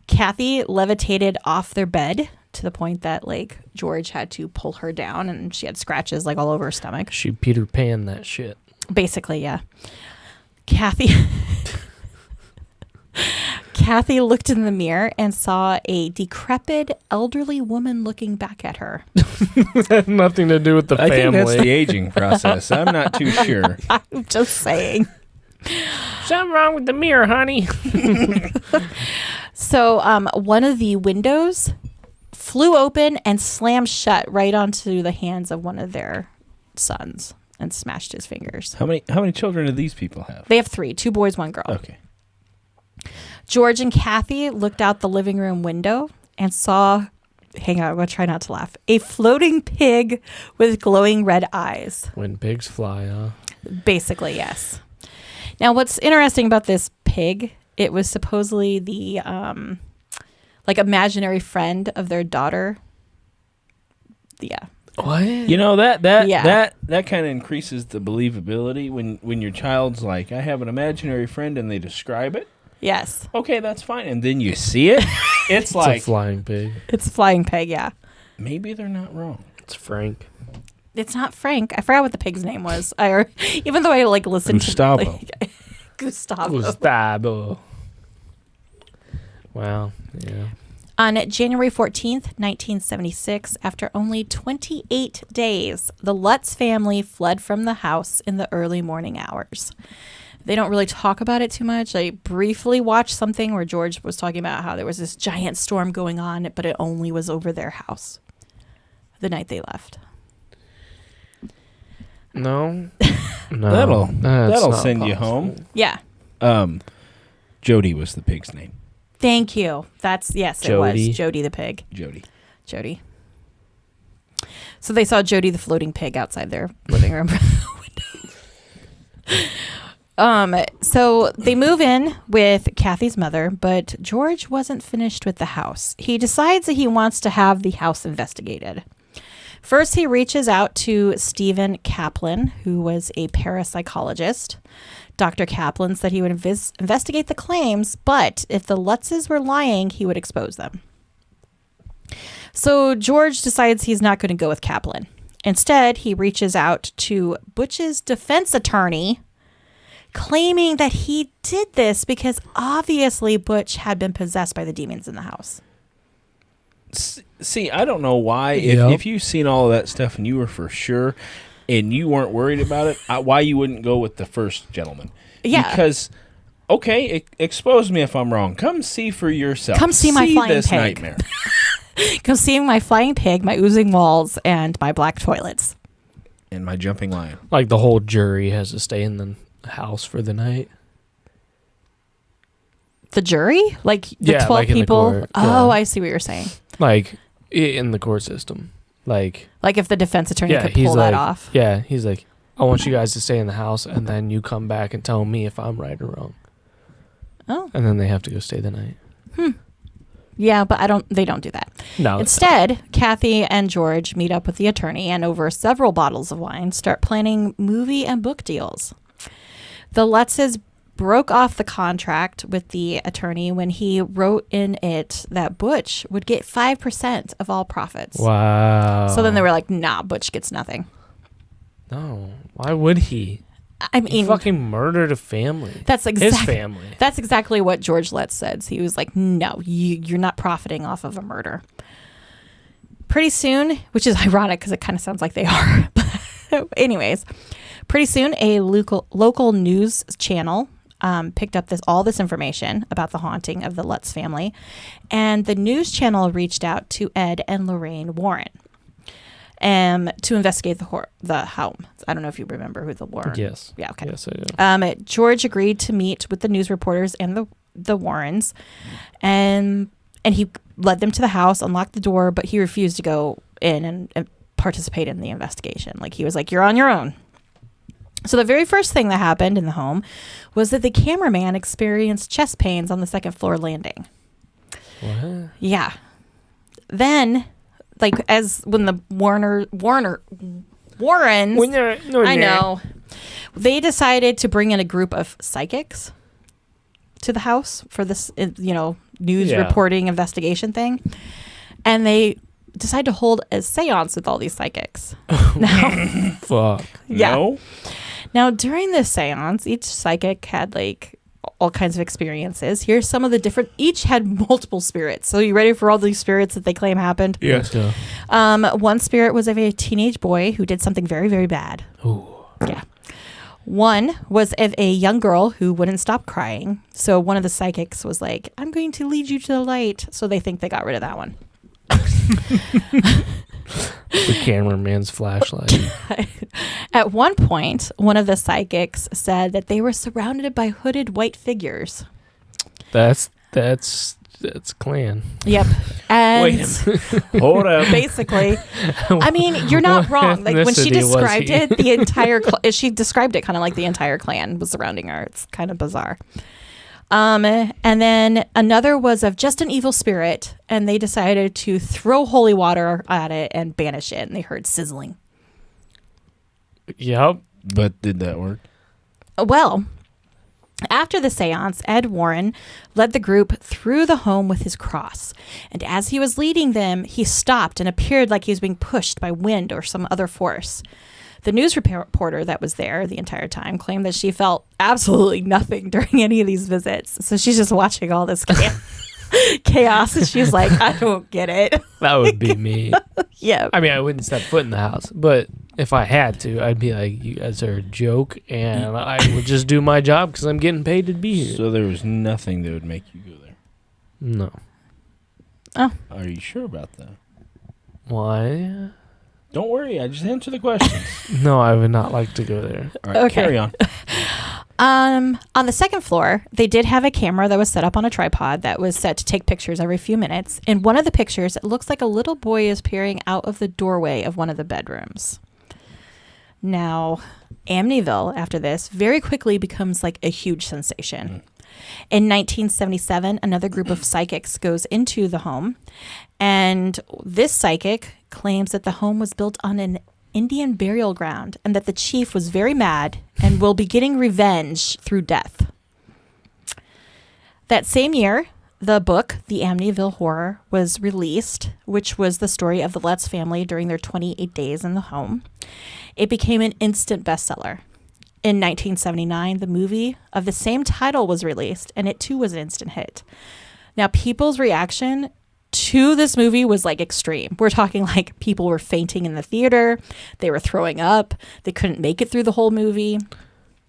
Kathy levitated off their bed to the point that like George had to pull her down and she had scratches like all over her stomach. She Peter Pan that shit. Basically, yeah. Kathy looked in the mirror and saw a decrepit elderly woman looking back at her. Had nothing to do with the I think that's the family. aging process. I'm not too sure. I'm just saying. Something wrong with the mirror, honey. So one of the windows flew open and slammed shut right onto the hands of one of their sons and smashed his fingers. How many children do these people have? They have 3, 2 boys, 1 girl. Okay. George and Kathy looked out the living room window and saw, hang on, I'm going to try not to laugh, a floating pig with glowing red eyes. When pigs fly, huh? Basically, yes. Now, what's interesting about this pig, it was supposedly the like imaginary friend of their daughter. Yeah. What? You know that Yeah. kind of increases the believability when your child's like, I have an imaginary friend, and they describe it. Yes. Okay, that's fine. And then you see it. It's It's like a flying pig. It's a flying pig, yeah. maybe they're not wrong. It's Frank. It's not Frank. I forgot what the pig's name was. Even though I like listened Gustavo. to Gustavo. Gustavo. Wow. Yeah. On January 14th, 1976, after only 28 days, the Lutz family fled from the house in the early morning hours. They don't really talk about it too much. I briefly watched something where George was talking about how there was this giant storm going on, but it only was over their house the night they left. No. That'll send you home. Yeah. Jody was the pig's name. Thank you. Yes, it was Jody the pig. Jody. So they saw Jody the floating pig outside their living room window. So they move in with Kathy's mother, but George wasn't finished with the house. He decides that he wants to have the house investigated. First, he reaches out to Stephen Kaplan, who was a parapsychologist. Dr. Kaplan said he would investigate the claims, but if the Lutzes were lying, he would expose them. So George decides he's not going to go with Kaplan. Instead, he reaches out to Butch's defense attorney, claiming that he did this because obviously Butch had been possessed by the demons in the house. See, I don't know why. If you've seen all of that stuff and you were for sure and you weren't worried about it, why you wouldn't go with the first gentleman. Yeah. Because, okay, expose me if I'm wrong. Come see for yourself. Come see my flying this pig. Nightmare. Come see my flying pig, my oozing walls, and my black toilets. And my jumping lion. Like the whole jury has to stay in the house for the night. The jury? Like the 12 like people? in the court. Oh, Yeah. I see what you're saying. Like in the court system. Like if the defense attorney could he's pull like, that off. Yeah, he's like, I want you guys to stay in the house, and then you come back and tell me if I'm right or wrong. Oh. And then they have to go stay the night. Yeah, but they don't do that. No. Instead, Kathy and George meet up with the attorney and over several bottles of wine start planning movie and book deals. The Lutzes broke off the contract with the attorney when he wrote in it that Butch would get 5% of all profits. Wow. So then they were like, nah, Butch gets nothing. No. Why would he? I mean, He fucking murdered a family. That's his family. That's exactly what George Letts said. He was like, no, you're not profiting off of a murder. Pretty soon, which is ironic because it kind of sounds like they are. Anyways, pretty soon a local news channel picked up all this information about the haunting of the Lutz family. And the news channel reached out to Ed and Lorraine Warren to investigate the home. I don't know if you remember who the Warren. Yes. Yeah. Okay. Yes, I do. George agreed to meet with the news reporters and the Warrens, and he led them to the house, unlocked the door, but he refused to go in and participate in the investigation. Like he was like, "You're on your own." So the very first thing that happened in the home was that the cameraman experienced chest pains on the second floor landing. What? Yeah. Then, when the Warrens, I know, they decided to bring in a group of psychics to the house for this, news reporting investigation thing. And they decided to hold a seance with all these psychics. Now, Fuck. yeah. No? Now, during this seance, each psychic had all kinds of experiences. Here's some of the different, each had multiple spirits. So you ready for all these spirits that they claim happened? Yes. One spirit was of a teenage boy who did something very, very bad. Ooh. Yeah. One was of a young girl who wouldn't stop crying. So one of the psychics was like, I'm going to lead you to the light. So they think they got rid of that one. The cameraman's flashlight. At one point, one of the psychics said that they were surrounded by hooded white figures. That's clan. Yep. And Wait. Hold up. basically, I mean, you're not wrong. Like when she ethnicity was described he? it, the entire she described it kind of like the entire clan was surrounding her. It's kind of bizarre. And then another was of just an evil spirit, and they decided to throw holy water at it and banish it, and they heard sizzling. Yep. But did that work? Well, after the seance, Ed Warren led the group through the home with his cross. And as he was leading them, he stopped and appeared like he was being pushed by wind or some other force. The news reporter that was there the entire time claimed that she felt absolutely nothing during any of these visits. So she's just watching all this chaos, and she's like, I don't get it. That would be me. Yeah. I mean, I wouldn't step foot in the house, but If I had to, I'd be like, you guys are a joke, and I would just do my job because I'm getting paid to be here. So there was nothing that would make you go there? No. Oh. Are you sure about that? Why? Don't worry, I just answer the questions. No, I would not like to go there. All right, Okay. carry on. On the second floor, they did have a camera that was set up on a tripod that was set to take pictures every few minutes. In one of the pictures, it looks like a little boy is peering out of the doorway of one of the bedrooms. Now, Amityville, after this, very quickly becomes like a huge sensation. In 1977, another group of psychics goes into the home, and this psychic claims that the home was built on an Indian burial ground and that the chief was very mad and will be getting revenge through death. That same year, the book, The Amityville Horror, was released, which was the story of the Lutz family during their 28 days in the home. It became an instant bestseller. In 1979, the movie of the same title was released, and it too was an instant hit. Now, people's reaction to this movie was like extreme. We're talking like people were fainting in the theater. They were throwing up. They couldn't make it through the whole movie.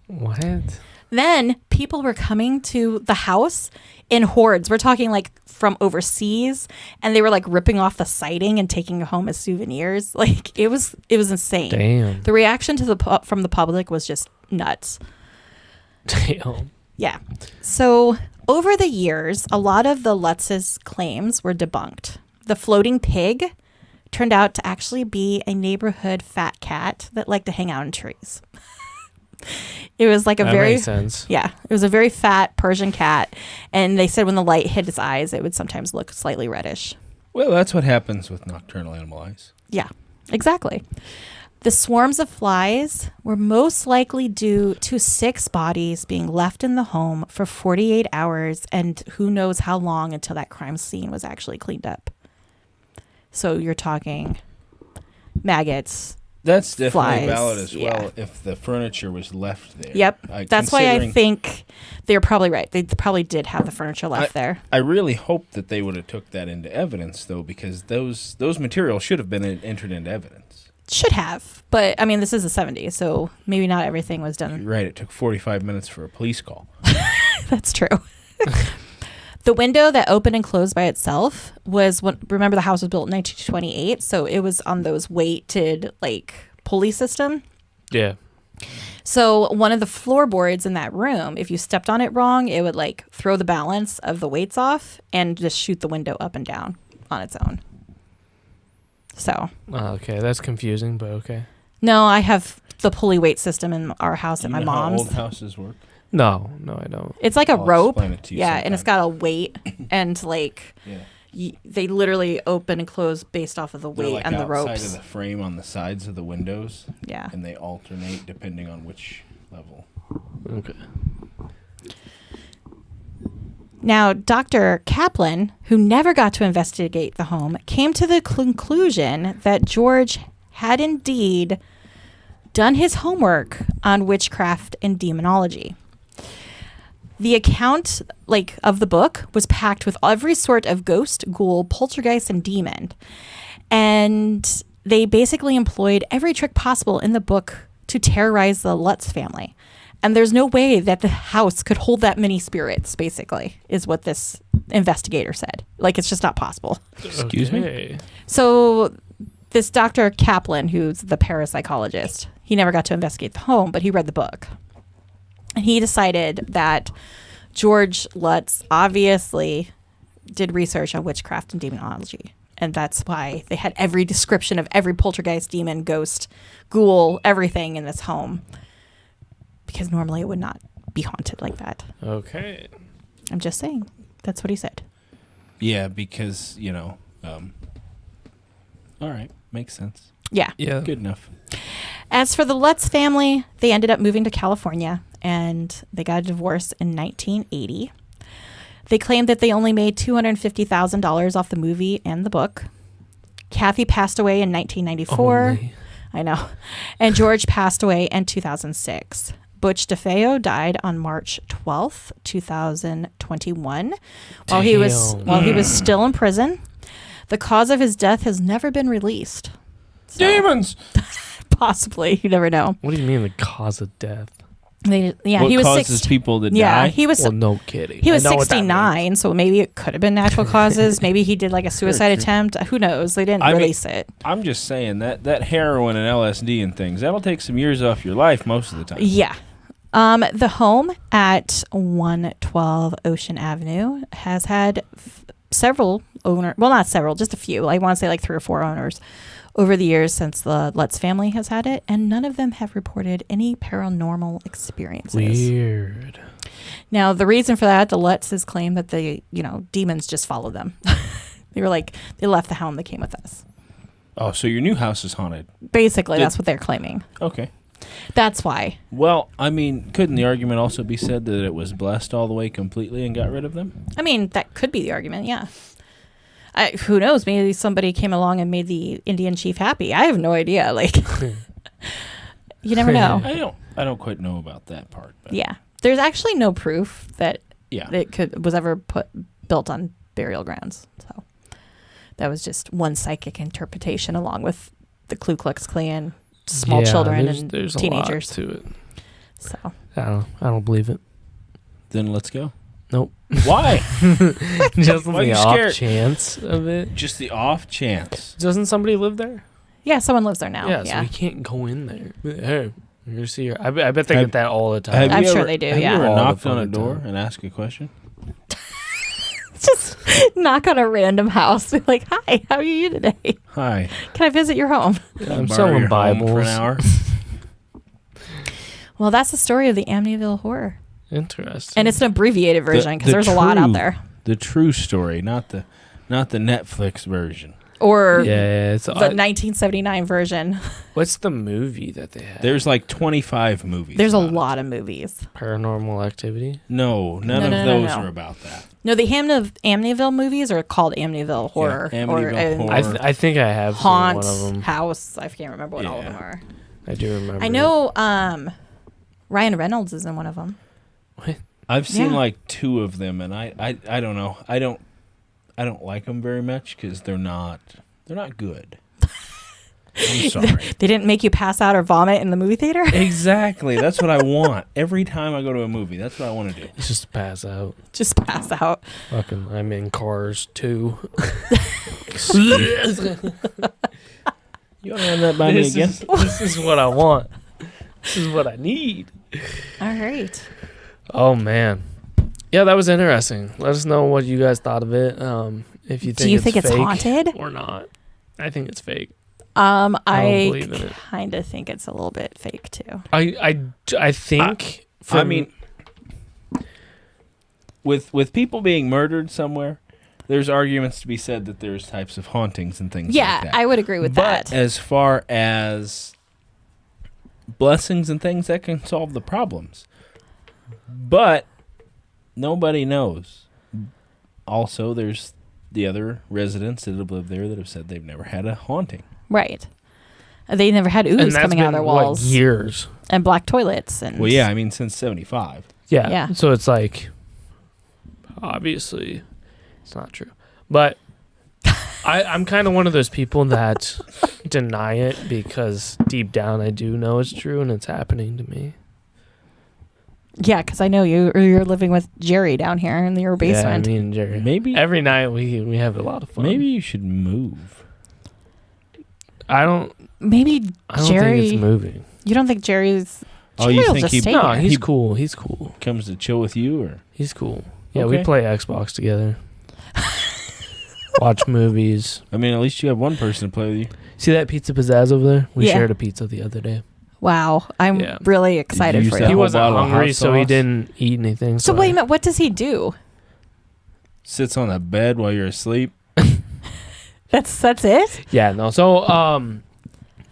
What? Then people were coming to the house in hordes. We're talking like from overseas, and they were like ripping off the siding and taking it home as souvenirs. Like it was insane. Damn. The reaction to from the public was just nuts. Damn. Yeah. So over the years, a lot of the Lutz's claims were debunked. The floating pig turned out to actually be a neighborhood fat cat that liked to hang out in trees. It was like a That very makes sense. Yeah, it was a very fat Persian cat, and they said when the light hit its eyes, it would sometimes look slightly reddish. Well, that's what happens with nocturnal animal eyes. Yeah, exactly. The swarms of flies were most likely due to 6 bodies being left in the home for 48 hours, and who knows how long until that crime scene was actually cleaned up. So you're talking maggots. That's definitely Flies, valid as yeah. well if the furniture was left there. Yep. That's why I think they're probably right. They probably did have the furniture left there. I really hope that they would have took that into evidence, though, because those materials should have been entered into evidence. Should have. But, I mean, this is the 70s, so maybe not everything was done. You're right. It took 45 minutes for a police call. That's true. The window that opened and closed by itself was remember the house was built in 1928, so it was on those weighted like pulley system. Yeah. So one of the floorboards in that room, if you stepped on it wrong, it would like throw the balance of the weights off and just shoot the window up and down on its own. So. Okay, that's confusing, but okay. No, I have the pulley weight system in our house at my How mom's. old houses work? No, I don't. It's like a I'll rope. explain it to you Yeah, and it's sometime. got a weight and like Yeah. they literally open and close based off of the They're weight like and the outside ropes. of the frame on the sides of the windows, Yeah. and they alternate depending on which level. Okay. Now, Dr. Kaplan, who never got to investigate the home, came to the conclusion that George had indeed done his homework on witchcraft and demonology. The account of the book was packed with every sort of ghost, ghoul, poltergeist, and demon. And they basically employed every trick possible in the book to terrorize the Lutz family. And there's no way that the house could hold that many spirits, basically, is what this investigator said. Like, it's just not possible. Excuse me? So this Dr. Kaplan, who's the parapsychologist, he never got to investigate the home, but he read the book. And he decided that George Lutz obviously did research on witchcraft and demonology. And that's why they had every description of every poltergeist, demon, ghost, ghoul, everything in this home. Because normally it would not be haunted like that. Okay. I'm just saying. That's what he said. Yeah, because, all right. Makes sense. Yeah. Yeah. Good enough. As for the Lutz family, they ended up moving to California, and they got a divorce in 1980. They claimed that they only made $250,000 off the movie and the book. Kathy passed away in 1994. Only. I know. And George passed away in 2006. Butch DeFeo died on March 12th, 2021, while he was still in prison. The cause of his death has never been released. So, Demons! Possibly. You never know. What do you mean the cause of death? What he was causes people to yeah, die? he was. Well, no kidding. He was I know what that 69, so maybe it could have been natural causes. Maybe he did like a suicide attempt. Who knows? They didn't release it. I'm just saying that heroin and LSD and things, that'll take some years off your life most of the time. Yeah. The home at 112 Ocean Avenue has had several owners. Well, not several, just a few. I want to say like 3 or 4 owners over the years since the Lutz family has had it, and none of them have reported any paranormal experiences. Weird. Now, the reason for that, the Lutzes claim that demons just follow them. They left the home, they came with us. Oh, so your new house is haunted. Basically, that's what they're claiming. Okay. That's why. Well, I mean, couldn't the argument also be said that it was blessed all the way completely and got rid of them? I mean, that could be the argument, yeah. Who knows? Maybe somebody came along and made the Indian chief happy. I have no idea. Like, you never know. I don't quite know about that part. But. Yeah, there's actually no proof that Yeah. it was ever built on burial grounds. So that was just one psychic interpretation, along with the Ku Klux Klan, small children, and there's teenagers. A lot to it. So I don't believe it. Then let's go. Nope. Why? Just Why are the you off scared? chance of it. Just the off chance. Doesn't somebody live there? yeah, someone lives there now. Yeah, Yeah, so we can't go in there. Hey, you see her. I bet they get that all the time. Have I'm you sure ever- they do, Have yeah. you ever All the knocked on a fucking door time. and asked a question? just knock on a random house. Be like, hi, how are you today? Hi. Can I visit your home? I'm Borrow selling your home for an Bibles. hour. Well, that's the story of the Amityville Horror. Interesting. And it's an abbreviated version because there's a lot out there. The true story, not the Netflix version. Or it's the 1979 version. what's the movie that they have? There's like 25 movies. There's a about it. lot of movies. Paranormal Activity. No, none No, of no, those no. are about that. No, the Amityville movies are called Amityville Horror. Amityville Horror. I think I have Haunt, seen one of them. House. I can't remember what all of them are. I do remember. I know Ryan Reynolds is in one of them. What? I've seen Yeah. like 2 of them, and I don't know. I don't like them very much because they're not good. I'm sorry. They didn't make you pass out or vomit in the movie theater? Exactly. That's what I want. Every time I go to a movie, that's what I want to do. It's just pass out. Just pass out. Fucking, I'm in Cars too. You want to run that by me again? This is what I want. This is what I need. All right. Oh man, yeah, that was interesting. Let us know what you guys thought of it. If you think Do you think it's fake haunted? or not? I think it's fake. I believe in it. kind of think it's a little bit fake too. I think. I mean, with people being murdered somewhere, there's arguments to be said that there's types of hauntings and things Yeah, like that. I would agree with But that. as far as blessings and things, that can solve the problems. But nobody knows. Also, there's the other residents that have lived there that have said they've never had a haunting. Right. They never had and ooze that's coming out of their been, walls. years. And black toilets. And Well, yeah, I mean, since 75. Yeah. Yeah. So it's like, obviously, it's not true. But I'm kind of one of those people that deny it because deep down I do know it's true and it's happening to me. Yeah, because I know you're living with Jerry down here in your basement. Yeah, me and Jerry. Maybe Every night we have a lot of fun. Maybe you should move. I don't Maybe Jerry. think it's moving. You don't think Jerry's. Oh, Jerry you will think just he- stay No, here. he's He- cool. He's cool. Comes to chill with you, or He's cool. Yeah, Okay. we play Xbox together. Watch movies. I mean, at least you have one person to play with you. See that Pizza Pizzazz over there? We Yeah. shared a pizza the other day. Wow, I'm Yeah. really excited use for that you. He whole wasn't bottle of hungry, hot so he sauce? didn't eat anything. So wait a minute, what does he do? Sits on the bed while you're asleep. That's it? Yeah, no. So,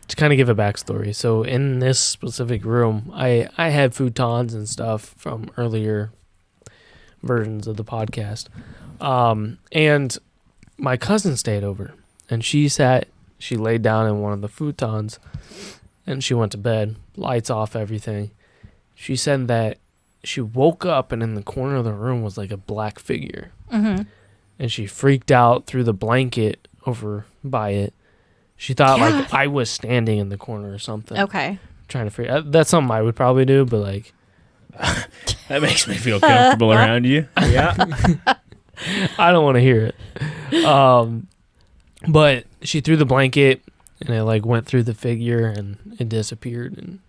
to kind of give a backstory. So, in this specific room, I had futons and stuff from earlier versions of the podcast. And my cousin stayed over, and she laid down in one of the futons, and she went to bed, lights off, everything. She said that she woke up, and in the corner of the room was like a black figure. Mm-hmm. And she freaked out, threw the blanket over by it. She thought like I was standing in the corner or something. Okay. Trying to figure. That's something I would probably do, but like That makes me feel comfortable around you. Yeah. I don't want to hear it. But she threw the blanket and it like went through the figure and it disappeared. And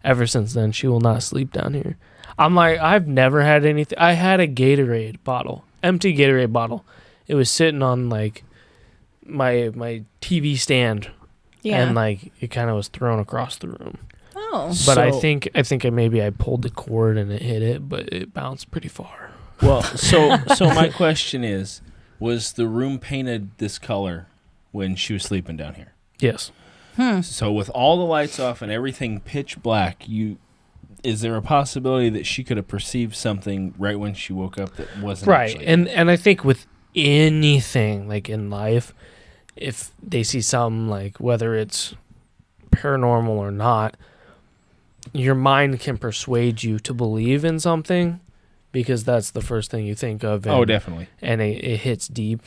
ever since then, she will not sleep down here. I'm like, I've never had anything. I had a Gatorade bottle, empty Gatorade bottle. It was sitting on like my TV stand, and like it kind of was thrown across the room. Oh, But I So- think maybe I pulled the cord and it hit it, but it bounced pretty far. Well, so my question is, was the room painted this color when she was sleeping down here? Yes. So with all the lights off and everything pitch black, is there a possibility that she could have perceived something right when she woke up that wasn't Right. actually? And I think with anything like in life, if they see something like whether it's paranormal or not, your mind can persuade you to believe in something because that's the first thing you think of. And, Oh, definitely. And it hits deep.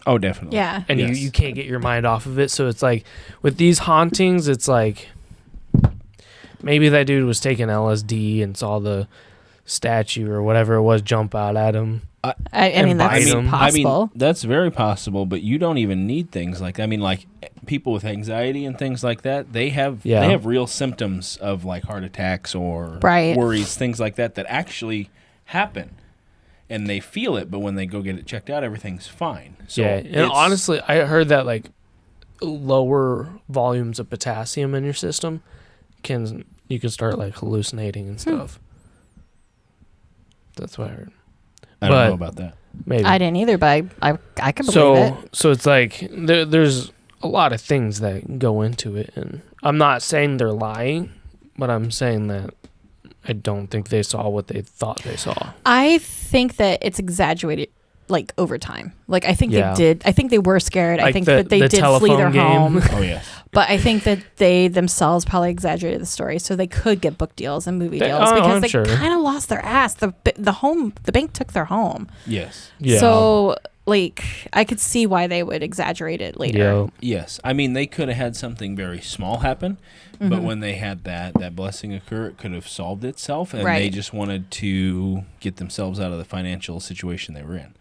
Oh, definitely. yeah. And Yes. you can't get your mind off of it. So it's like with these hauntings, it's like maybe that dude was taking LSD and saw the statue or whatever it was jump out at him. I mean, that's bite 'em. possible. That's very possible, but you don't even need things like that. I mean, like people with anxiety and things like that, they have real symptoms of like heart attacks or Right. worries, things like that actually happen. And they feel it, but when they go get it checked out, everything's fine. So Yeah, and honestly, I heard that like lower volumes of potassium in your system you can start like hallucinating and stuff. That's what I heard. I don't but- know about that. Maybe. I didn't either, but I can believe it. So it's like there's a lot of things that go into it, and I'm not saying they're lying, but I'm saying that I don't think they saw what they thought they saw. I think that it's exaggerated, like over time. Like I think Yeah. they did. I think they were scared. I Like think the- that they the did flee their telephone game. home. Oh, yes. But I think that they themselves probably exaggerated the story so they could get book deals and movie deals oh, because I'm they sure. kind of lost their ass. The bank took their home. Yes. Yeah. So like I could see why they would exaggerate it later. Yeah. Yes. I mean, they could have had something very small happen, Mm-hmm. but when they had that blessing occur, it could have solved itself, and they Right. just wanted to get themselves out of the financial situation they were in.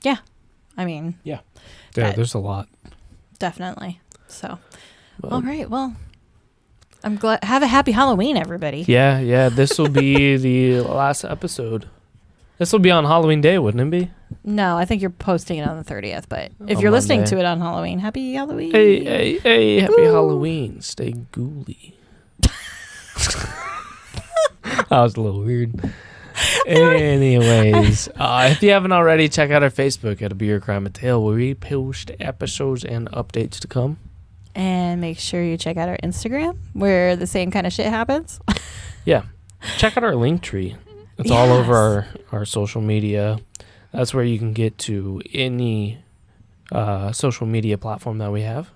Yeah. I mean, Yeah, That- there's a lot. definitely. So, But- all right. Well, I'm glad. Have a happy Halloween, everybody. Yeah. This will be the last episode. This will be on Halloween Day, wouldn't it be? No, I think you're posting it on the 30th, but if On you're listening Monday. to it on Halloween, happy Halloween. Hey, happy Woo. Halloween. Stay ghouly. That was a little weird. Anyways, if you haven't already, check out our Facebook at A Beer Crime a Tale, where we post episodes and updates to come. And make sure you check out our Instagram where the same kind of shit happens. Yeah. Check out our link tree. It's all over our social media. That's where you can get to any social media platform that we have.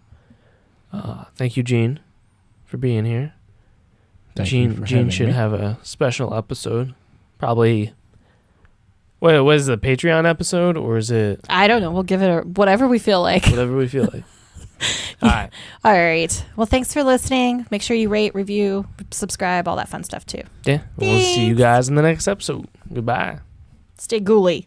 Thank you, Gene, for being here. Thank you for Gene having should me. have a special episode. Probably. Wait, what is the Patreon episode, or is it I don't know. We'll give it whatever we feel like. whatever we feel like? All right. All right. Well, thanks for listening. Make sure you rate, review, subscribe, all that fun stuff too. Yeah. We'll see you guys in the next episode. Goodbye. Stay ghouly.